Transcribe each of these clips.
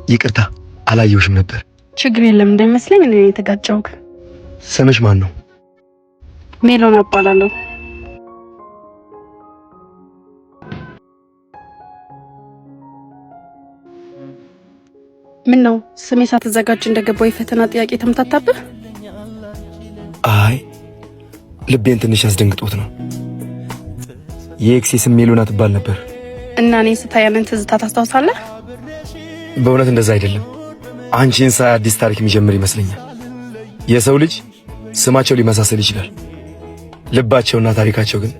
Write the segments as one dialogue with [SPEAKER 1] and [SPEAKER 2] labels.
[SPEAKER 1] ይቅርታ አላየሁሽም ነበር።
[SPEAKER 2] ችግር የለም እንደሚመስለኝ እኔ የተጋጨውክ።
[SPEAKER 1] ስምሽ ማን ነው?
[SPEAKER 2] ሜሎን እባላለሁ። ምን ነው ስሜ ሳትዘጋጅ እንደገባው የፈተና ጥያቄ ተምታታብህ?
[SPEAKER 1] አይ ልቤን ትንሽ አስደንግጦት ነው። የኤክሴ ስም ሜሎና ትባል ነበር
[SPEAKER 2] እና እኔ ስታይ ያንን ትዝታ ታስታውሳለህ?
[SPEAKER 1] በእውነት እንደዛ አይደለም። አንቺን ሳይ አዲስ ታሪክ የሚጀምር ይመስለኛል። የሰው ልጅ ስማቸው ሊመሳሰል ይችላል፣ ልባቸውና ታሪካቸው ግን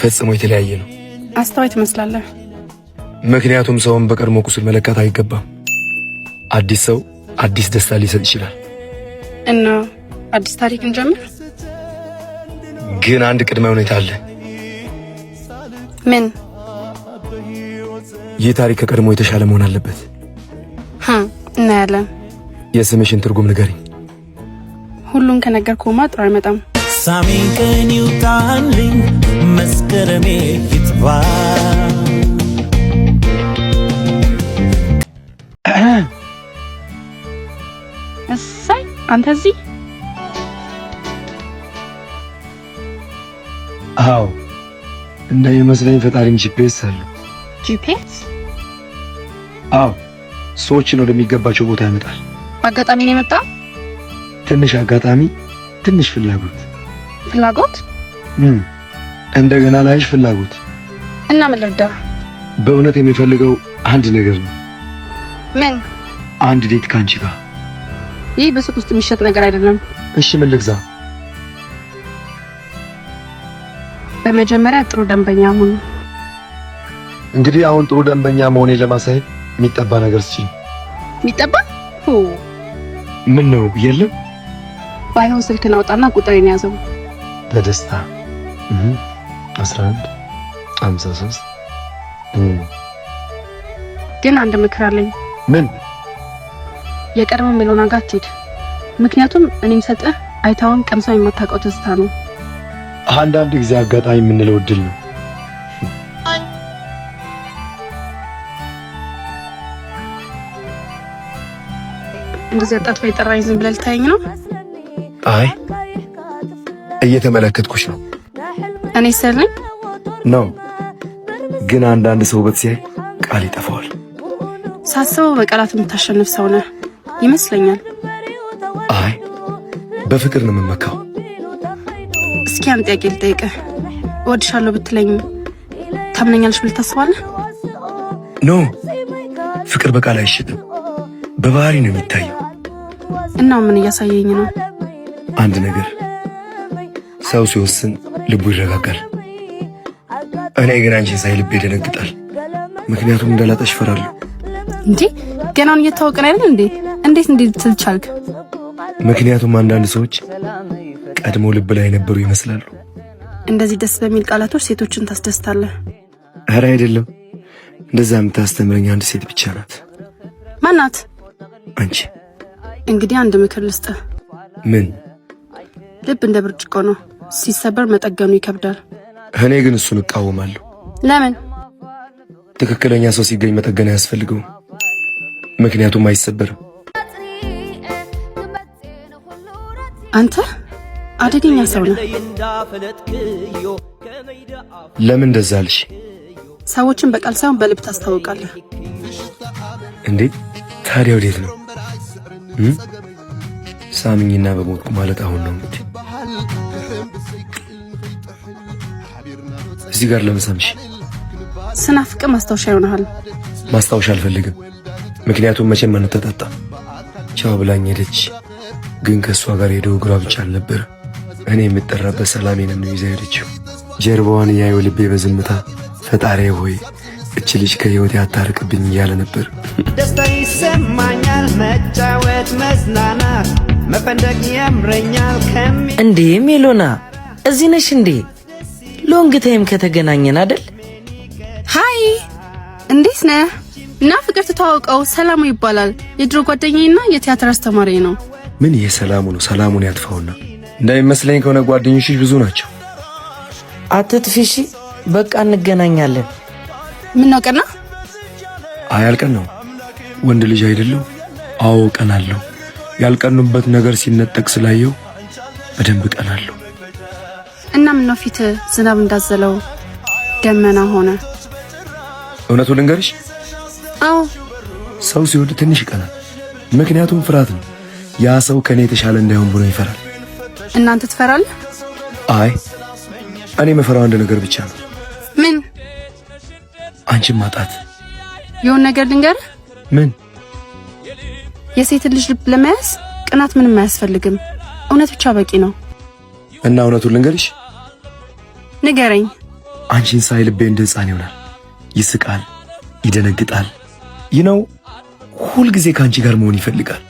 [SPEAKER 1] ፈጽሞ የተለያየ ነው።
[SPEAKER 2] አስተዋይ ትመስላለህ።
[SPEAKER 1] ምክንያቱም ሰውን በቀድሞ ቁስል መለካት አይገባም። አዲስ ሰው አዲስ ደስታ ሊሰጥ ይችላል።
[SPEAKER 2] እና አዲስ ታሪክ እንጀምር።
[SPEAKER 1] ግን አንድ ቅድመ ሁኔታ አለ።
[SPEAKER 2] ምን?
[SPEAKER 1] ይህ ታሪክ ከቀድሞ የተሻለ መሆን አለበት።
[SPEAKER 2] እናያለን።
[SPEAKER 1] የስምሽን ትርጉም ንገሪኝ።
[SPEAKER 2] ሁሉን ከነገርኩማ ጥሩ አይመጣም።
[SPEAKER 3] ሳሚን ቀን ይውጣልኝ መስከረሜ ይጥባ።
[SPEAKER 2] እሰይ አንተ እዚህ?
[SPEAKER 1] አዎ እንደሚመስለኝ ፈጣሪም ጂፒኤስ አለው።
[SPEAKER 2] ጂፒኤስ?
[SPEAKER 1] አዎ ሰዎችን ወደሚገባቸው ቦታ ያመጣል።
[SPEAKER 2] አጋጣሚ ነው የመጣ?
[SPEAKER 1] ትንሽ አጋጣሚ፣ ትንሽ ፍላጎት።
[SPEAKER 2] ፍላጎት?
[SPEAKER 1] እንደገና ላይሽ ፍላጎት።
[SPEAKER 2] እና ምን ልርዳ?
[SPEAKER 1] በእውነት የሚፈልገው አንድ ነገር ነው።
[SPEAKER 2] ምን?
[SPEAKER 1] አንድ ዴት ካንቺ ጋር።
[SPEAKER 2] ይህ በሱቅ ውስጥ የሚሸጥ ነገር አይደለም።
[SPEAKER 1] እሺ ምን ልግዛ?
[SPEAKER 2] በመጀመሪያ ጥሩ ደንበኛ ሁን።
[SPEAKER 1] እንግዲህ አሁን ጥሩ ደንበኛ መሆኔ ለማሳየት የሚጠባ ነገር ስጪኝ።
[SPEAKER 2] የሚጠባ?
[SPEAKER 1] ምን ነው? የለም።
[SPEAKER 2] ባይሆን ስልክን አውጣና ቁጥሬን ያዘው።
[SPEAKER 1] በደስታ 11 53
[SPEAKER 2] ግን አንድ ምክር አለኝ።
[SPEAKER 1] ምን?
[SPEAKER 2] የቀድሞ ሜሎና ጋር አትሂድ። ምክንያቱም እኔም ሰጠህ አይታውን ቀምሰው የማታውቀው ትዝታ ነው።
[SPEAKER 1] አንዳንድ ጊዜ አጋጣሚ የምንለው እድል ነው። እንደዚህ አጣጥፋ የጠራኝ ዝም ብለህ ልታየኝ ነው? አይ እየተመለከትኩሽ ነው።
[SPEAKER 2] እኔ ሰልኝ
[SPEAKER 1] ነው። ግን አንዳንድ ሰው ውበት ሲያይ ቃል ይጠፋዋል።
[SPEAKER 2] ሳስበው በቃላት የምታሸንፍ ሰው ነህ ይመስለኛል።
[SPEAKER 1] አይ በፍቅር ነው የምመካው።
[SPEAKER 2] እስኪ አንድ ጥያቄ ልጠይቅህ። እወድሻለሁ ብትለኝ ታምነኛለሽ ብለህ ታስባለህ?
[SPEAKER 1] ኖ፣ ፍቅር በቃል አይሽጥም፣ በባህሪ ነው የሚታየው።
[SPEAKER 2] እና ምን እያሳየኝ ነው?
[SPEAKER 1] አንድ ነገር፣ ሰው ሲወስን ልቡ ይረጋጋል። እኔ ግን አንቺን ሳይ ልቤ ይደነግጣል። ምክንያቱም እንዳላጣሽ እፈራለሁ።
[SPEAKER 2] እንዴ ገናውን እየታወቀን አይደል እንዴ? እንዴት ልትል ቻልክ?
[SPEAKER 1] ምክንያቱም አንዳንድ ሰዎች ቀድሞ ልብ ላይ የነበሩ ይመስላሉ።
[SPEAKER 2] እንደዚህ ደስ በሚል ቃላቶች ሴቶችን ታስደስታለህ።
[SPEAKER 1] ኧረ አይደለም፣ እንደዛ የምታስተምረኝ አንድ ሴት ብቻ ናት።
[SPEAKER 2] ማናት?
[SPEAKER 1] አንቺ።
[SPEAKER 2] እንግዲህ አንድ ምክር ልስጥህ።
[SPEAKER 1] ምን?
[SPEAKER 2] ልብ እንደ ብርጭቆ ነው፣ ሲሰበር መጠገኑ ይከብዳል።
[SPEAKER 1] እኔ ግን እሱን እቃወማለሁ።
[SPEAKER 2] ለምን?
[SPEAKER 1] ትክክለኛ ሰው ሲገኝ መጠገን አያስፈልገውም፣ ምክንያቱም አይሰበርም።
[SPEAKER 2] አንተ አደገኛ ሰው ነህ።
[SPEAKER 1] ለምን እንደዛ አልሽ?
[SPEAKER 2] ሰዎችን በቃል ሳይሆን በልብ ታስታውቃለህ።
[SPEAKER 1] እንዴት ታዲያ? ወዴት ነው? ሳምኝና በሞትኩ ማለት አሁን ነው እንግዲህ። እዚህ ጋር ለመሳምሽ
[SPEAKER 2] ስናፍቅ ማስታወሻ ይሆናል።
[SPEAKER 1] ማስታወሻ አልፈልግም፣ ምክንያቱም መቼም አንተጣጣ። ቻው ብላኝ ሄደች። ግን ከእሷ ጋር ሄደው እግሯ ብቻ አልነበረ፣ እኔ የምጠራበት ሰላሜን ነው ይዛ ሄደችው። ጀርባዋን እያየው ልቤ በዝምታ ፈጣሪ ሆይ እች ልጅ ከህይወቴ አታርቅብኝ እያለ ነበር።
[SPEAKER 3] ደስታ ይሰማኛል፣ መጫወት፣ መዝናናት፣ መፈንደቅ ያምረኛል።
[SPEAKER 4] እንዴ ሜሎና እዚህ ነሽ እንዴ? ሎንግ ታይም ከተገናኘን አይደል?
[SPEAKER 2] ሃይ እንዴት ነህ? እና ፍቅር ተተዋውቀው ሰላሙ ይባላል። የድሮ ጓደኛዬና የቲያትር አስተማሪ ነው።
[SPEAKER 1] ምን የሰላሙ ነው? ሰላሙን ያጥፋውና። እንደሚመስለኝ ከሆነ ጓደኞችሽ ብዙ ናቸው።
[SPEAKER 4] አትጥፊሽ፣ በቃ እንገናኛለን።
[SPEAKER 2] ምን ነው ቀና?
[SPEAKER 1] አያልቀን ነው። ወንድ ልጅ አይደለም አዎ ቀናለሁ። ያልቀኑበት ነገር ሲነጠቅ ስላየው በደንብ ቀናለሁ።
[SPEAKER 2] እና ምን ነው ፊት ዝናብ እንዳዘለው ደመና ሆነ?
[SPEAKER 1] እውነቱን ልንገርሽ፣
[SPEAKER 2] አዎ
[SPEAKER 1] ሰው ሲወድ ትንሽ ይቀናል። ምክንያቱም ፍርሃት ነው። ያ ሰው ከኔ የተሻለ እንዳይሆን ብሎ ይፈራል።
[SPEAKER 2] እናንተ ትፈራለህ?
[SPEAKER 1] አይ እኔ የምፈራው አንድ ነገር ብቻ ነው።
[SPEAKER 2] ምን?
[SPEAKER 1] አንቺን ማጣት።
[SPEAKER 2] የሆነ ነገር ልንገርህ።
[SPEAKER 1] ምን?
[SPEAKER 2] የሴት ልጅ ልብ ለመያዝ ቅናት ምንም አያስፈልግም። እውነት ብቻ በቂ ነው።
[SPEAKER 1] እና እውነቱን ልንገርሽ?
[SPEAKER 2] ንገረኝ።
[SPEAKER 1] አንቺን ሳይ ልቤ እንደ ሕፃን ይሆናል። ይስቃል፣ ይደነግጣል። ይነው ሁል ጊዜ ከአንቺ ጋር መሆን ይፈልጋል።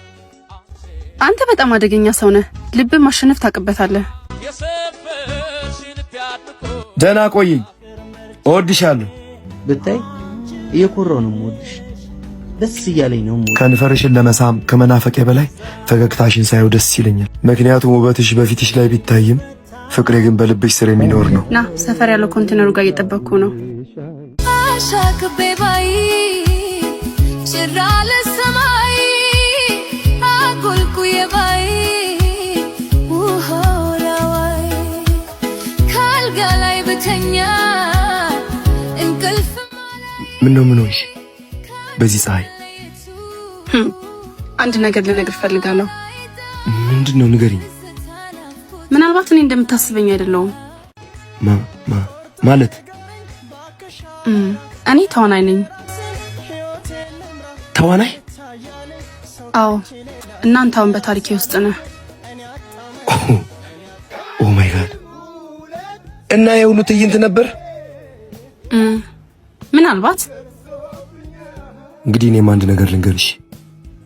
[SPEAKER 2] አንተ በጣም አደገኛ ሰው ነህ። ልብን ማሸነፍ ታውቅበታለህ።
[SPEAKER 1] ደህና ቆየኝ። እወድሻለሁ።
[SPEAKER 4] ብታይ እየኮራሁ ነው የምወድሽ። ደስ እያለኝ ነው የምወድሽ።
[SPEAKER 1] ከንፈርሽን ለመሳም ከመናፈቄ በላይ ፈገግታሽን ሳየው ደስ ይለኛል። ምክንያቱም ውበትሽ በፊትሽ ላይ ቢታይም ፍቅሬ ግን በልብሽ ስር የሚኖር ነው።
[SPEAKER 2] ና ሰፈር ያለው ኮንቴነሩ ጋር እየጠበቅኩ ነው።
[SPEAKER 5] አሻክቤ ባይ ጭራለ ሰማይ አጉልኩዬ ባይ ውሆላዋይ ካልጋ ላይ ብተኛ እንቅልፍ
[SPEAKER 1] ምን ሆንሽ በዚህ ፀሐይ?
[SPEAKER 2] አንድ ነገር ልነግር ፈልጋለሁ።
[SPEAKER 1] ምንድነው? ንገሪኝ።
[SPEAKER 2] ምናልባት እኔ እንደምታስበኝ አይደለሁም።
[SPEAKER 1] ማለት
[SPEAKER 2] እኔ ተዋናይ ነኝ።
[SPEAKER 1] ተዋናይ?
[SPEAKER 2] አዎ። እናንተ አሁን በታሪኬ ውስጥ ነህ።
[SPEAKER 1] ኦ ማይ ጋድ! እና የሁሉ ትዕይንት ነበር?
[SPEAKER 2] ምናልባት።
[SPEAKER 1] እንግዲህ እኔም አንድ ነገር ልንገርሽ።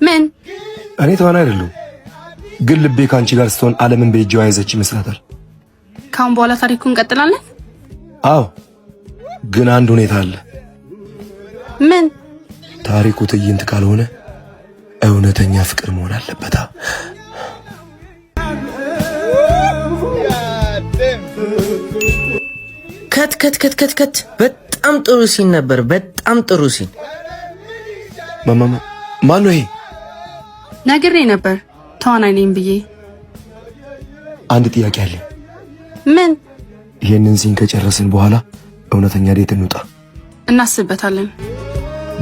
[SPEAKER 2] ምን?
[SPEAKER 1] እኔ ተዋናይ አይደለሁም፣ ግን ልቤ ከአንቺ ጋር ስትሆን ዓለምን በእጇ ያዘች ይመስላታል።
[SPEAKER 2] ካሁን በኋላ ታሪኩን እንቀጥላለን?
[SPEAKER 1] አዎ፣ ግን አንድ ሁኔታ አለ።
[SPEAKER 2] ምን?
[SPEAKER 1] ታሪኩ ትዕይንት ካልሆነ እውነተኛ ፍቅር መሆን አለበት።
[SPEAKER 4] ከት በጣም ጥሩ ሲን ነበር። በጣም ጥሩ ሲን።
[SPEAKER 1] ማን ነው ይሄ?
[SPEAKER 2] ነግሬ ነበር ተዋናይ ነኝ ብዬ።
[SPEAKER 1] አንድ ጥያቄ አለ።
[SPEAKER 2] ምን?
[SPEAKER 1] ይሄንን ሲን ከጨረስን በኋላ እውነተኛ ዴት እንውጣ።
[SPEAKER 2] እናስብበታለን።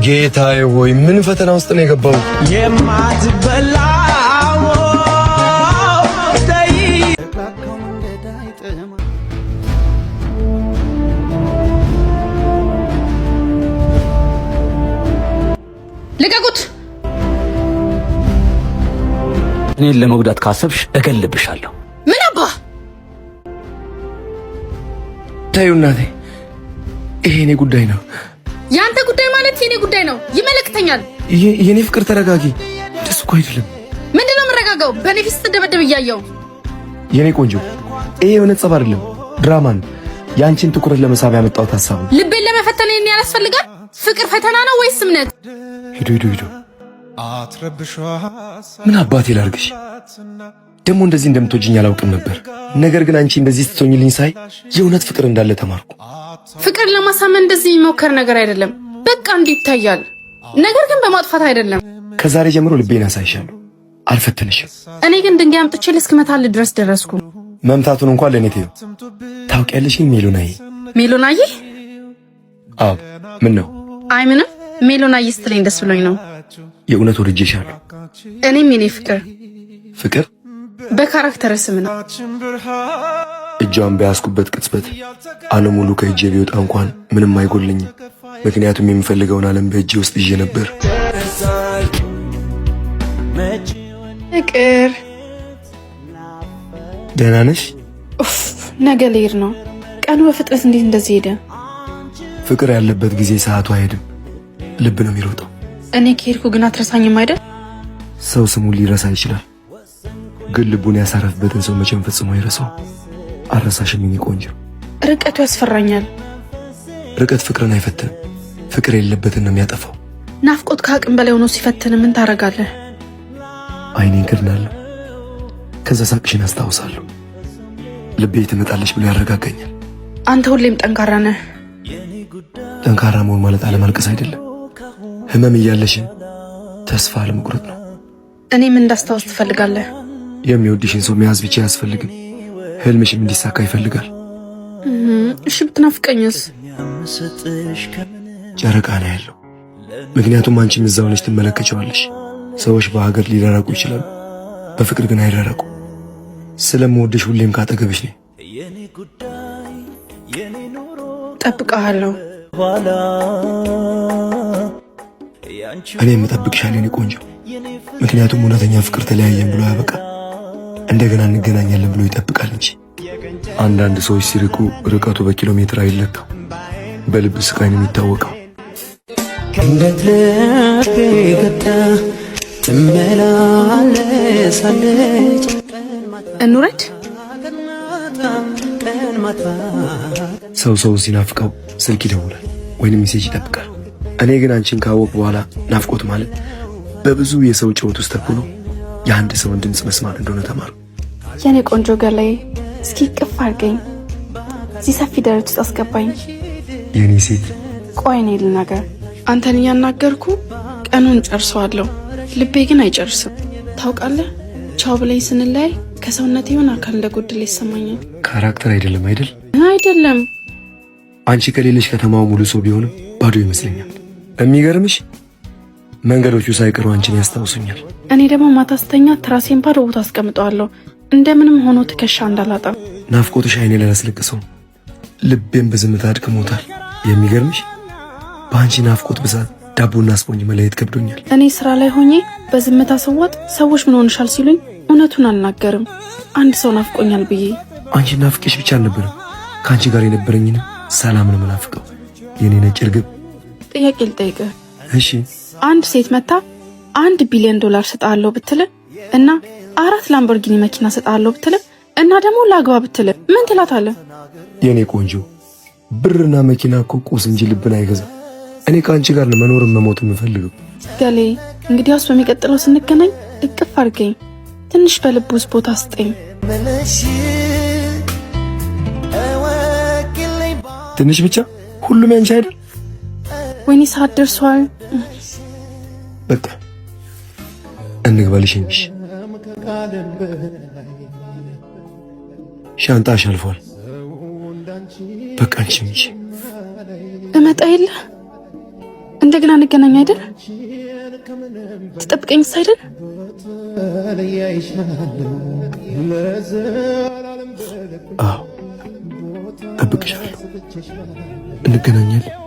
[SPEAKER 1] ጌታዬ ሆይ ምን ፈተና ውስጥ ነው የገባው?
[SPEAKER 3] የማትበላው
[SPEAKER 2] ልቀቁት!
[SPEAKER 6] እኔን ለመጉዳት ካሰብሽ እገልብሻለሁ።
[SPEAKER 2] ምን አባ?
[SPEAKER 1] ታዩ እናቴ፣ ይሄ የኔ ጉዳይ ነው።
[SPEAKER 2] ያንተ ጉዳይ ማለት የኔ ጉዳይ ነው። ይመለከተኛል።
[SPEAKER 1] የኔ ፍቅር ተረጋጊ። ደስ እኮ አይደለም።
[SPEAKER 2] ምንድነው የምረጋጋው? በእኔ ፊት ስትደበደብ እያየው።
[SPEAKER 1] የኔ ቆንጆ፣ ይሄ እውነት ጸብ አይደለም፣ ድራማ ነው። ያንቺን ትኩረት ለመሳብ ያመጣሁት ሐሳብ ነው።
[SPEAKER 2] ልቤን ለመፈተን ይሄን ያላስፈልጋል። ፍቅር ፈተና ነው ወይስ እምነት?
[SPEAKER 1] ሂዱ። ምን አባቴ ላርግሽ? ደግሞ እንደዚህ እንደምትወጂኝ አላውቅም ነበር። ነገር ግን አንቺ እንደዚህ ስትሆኝልኝ ሳይ የእውነት ፍቅር እንዳለ ተማርኩ።
[SPEAKER 2] ፍቅር ለማሳመን እንደዚህ የሚሞከር ነገር አይደለም። በቃ እንዲህ ይታያል። ነገር ግን በማጥፋት አይደለም።
[SPEAKER 1] ከዛሬ ጀምሮ ልቤን አሳይሻለሁ፣ አልፈትንሽም።
[SPEAKER 2] እኔ ግን ድንጋይ አምጥቼ እስክመታልህ ድረስ ደረስኩ።
[SPEAKER 1] መምታቱን እንኳን ለኔ ተይው። ታውቂያለሽ ሜሎናዬ?
[SPEAKER 2] ሜሎናዬ?
[SPEAKER 1] አዎ። ምን ነው?
[SPEAKER 2] አይ ምንም። ሜሎናዬ ስትለኝ ደስ ብሎኝ ነው።
[SPEAKER 1] የእውነት ወድጄሻለሁ።
[SPEAKER 2] እኔም የኔ ፍቅር
[SPEAKER 1] ፍቅር
[SPEAKER 2] በካራክተር ስም ነው።
[SPEAKER 1] እጇን በያዝኩበት ቅጽበት ዓለም ሙሉ ከእጄ ቢወጣ እንኳን ምንም አይጎልኝም። ምክንያቱም የምፈልገውን ዓለም በእጄ ውስጥ ይዤ ነበር።
[SPEAKER 2] ፍቅር
[SPEAKER 1] ደህና ነሽ?
[SPEAKER 2] ነገ ልሄድ ነው። ቀኑ በፍጥነት እንዴት እንደዚህ ሄደ?
[SPEAKER 1] ፍቅር ያለበት ጊዜ ሰዓቱ አይሄድም፣ ልብ ነው የሚሮጠው።
[SPEAKER 2] እኔ ከሄድኩ ግን አትረሳኝም አይደል?
[SPEAKER 1] ሰው ስሙን ሊረሳ ይችላል፣ ግን ልቡን ያሳረፍበትን ሰው መቼም ፈጽሞ አይረሳው። አረሳሽም የኔ ቆንጆ።
[SPEAKER 2] ርቀቱ ያስፈራኛል።
[SPEAKER 1] ርቀት ፍቅርን አይፈትንም፣ ፍቅር የሌለበትን ነው የሚያጠፋው።
[SPEAKER 2] ናፍቆት ከአቅም በላይ ሆኖ ሲፈትን ምን ታረጋለህ?
[SPEAKER 1] አይኔን ክድናለሁ፣ ከዛ ሳቅሽን አስታውሳለሁ። ልቤ ትመጣለች ብሎ ያረጋጋኛል።
[SPEAKER 2] አንተ ሁሌም ጠንካራ ነህ።
[SPEAKER 1] ጠንካራ መሆን ማለት አለማልቀስ አይደለም። ህመም እያለሽን ተስፋ አለመቁረጥ ነው።
[SPEAKER 2] እኔም እንዳስታውስ ትፈልጋለህ?
[SPEAKER 1] የሚወድሽን ሰው መያዝ ብቻ አያስፈልግም፣ ህልምሽም እንዲሳካ ይፈልጋል።
[SPEAKER 2] እሺ ብትናፍቀኝስ?
[SPEAKER 1] ጨረቃ ነው ያለው። ምክንያቱም አንቺም እዛው ነሽ፣ ትመለከቸዋለሽ። ሰዎች በሀገር ሊራራቁ ይችላሉ፣ በፍቅር ግን አይራራቁ። ስለምወድሽ ሁሌም ካጠገብሽ ነኝ።
[SPEAKER 2] ጠብቀሃለሁ።
[SPEAKER 1] እኔም እጠብቅሻለሁ የኔ ቆንጆ። ምክንያቱም እውነተኛ ፍቅር ተለያየን ብሎ ያበቃ እንደገና እንገናኛለን ብሎ ይጠብቃል እንጂ። አንዳንድ ሰዎች ሲርቁ ርቀቱ በኪሎ ሜትር አይለካም፣ በልብ ስቃይ ነው የሚታወቀው።
[SPEAKER 3] እንዴት ልቤ ገታ ትመላለሳለች።
[SPEAKER 2] እንውረድ።
[SPEAKER 1] ሰው ሲናፍቀው ስልክ ይደውላል ወይንም ሜሴጅ ይጠብቃል። እኔ ግን አንቺን ካወቅ በኋላ ናፍቆት ማለት በብዙ የሰው ጭውውት ውስጥ ተኩኖ የአንድ ሰውን ድምፅ መስማት እንደሆነ ተማሩ።
[SPEAKER 2] የኔ ቆንጆ ገላይ እስኪ ቅፍ አድርገኝ፣ እዚህ ሰፊ ደረት ውስጥ አስገባኝ።
[SPEAKER 1] የኔ ሴት
[SPEAKER 2] ቆይ እኔ ልናገር። አንተን እያናገርኩ ቀኑን ጨርሰዋለሁ፣ ልቤ ግን አይጨርስም። ታውቃለህ፣ ቻው ብለኝ ስንለያይ ከሰውነት የሆነ አካል እንደጎደለ ይሰማኛል።
[SPEAKER 1] ካራክተር አይደለም አይደል?
[SPEAKER 2] አይደለም።
[SPEAKER 1] አንቺ ከሌለሽ ከተማው ሙሉ ሰው ቢሆንም ባዶ ይመስለኛል። የሚገርምሽ መንገዶቹ ሳይቀሩ አንቺን ያስታውሱኛል።
[SPEAKER 2] እኔ ደግሞ ማታ ስተኛ ትራሴን ባዶ ቦታ አስቀምጠዋለሁ፣ እንደምንም ሆኖ ትከሻ እንዳላጣ።
[SPEAKER 1] ናፍቆትሽ አይኔ ላይ ያስለቅሰው፣ ልቤን በዝምታ አድክሞታል። የሚገርምሽ በአንቺ ናፍቆት ብዛት ዳቦና ስፖንጅ መለየት ከብዶኛል።
[SPEAKER 2] እኔ ስራ ላይ ሆኜ በዝምታ ስዋጥ ሰዎች ምን ሆንሻል ሲሉኝ እውነቱን አልናገርም፣ አንድ ሰው ናፍቆኛል ብዬ።
[SPEAKER 1] አንቺ ናፍቄሽ ብቻ አልነበረም ከአንቺ ጋር የነበረኝንም ሰላም ነው የምናፍቀው። የኔ ነጭ እርግብ፣
[SPEAKER 2] ጥያቄ ልጠይቅህ።
[SPEAKER 1] እሺ።
[SPEAKER 2] አንድ ሴት መታ $1 ቢሊዮን ሰጣለሁ ብትል እና 4 ላምቦርጊኒ መኪና ሰጣለሁ ብትል እና ደግሞ ላግባ ብትል ምን ትላታለህ?
[SPEAKER 1] የኔ ቆንጆ ብርና መኪና እኮ ቁስ እንጂ ልብን አይገዛም። እኔ ከአንቺ ጋር ነው መኖርም መሞት የምፈልገው።
[SPEAKER 2] ገሌ እንግዲያውስ በሚቀጥለው ስንገናኝ እቅፍ አድርገኝ፣ ትንሽ በልብ ውስጥ ቦታ ስጠኝ።
[SPEAKER 1] ትንሽ ብቻ፣ ሁሉም ያንቺ አይደል?
[SPEAKER 2] ወይኔ ሰዓት ደርሷል።
[SPEAKER 1] በቃ እንግባልሽ እንጂ ሻንጣሽ አልፏል። በቃ አንቺ እንጂ
[SPEAKER 2] እመጣ የለ እንደገና እንገናኝ አይደል? ትጠብቀኝስ አይደል?
[SPEAKER 1] አዎ ጠብቅሻለሁ፣ እንገናኛለን።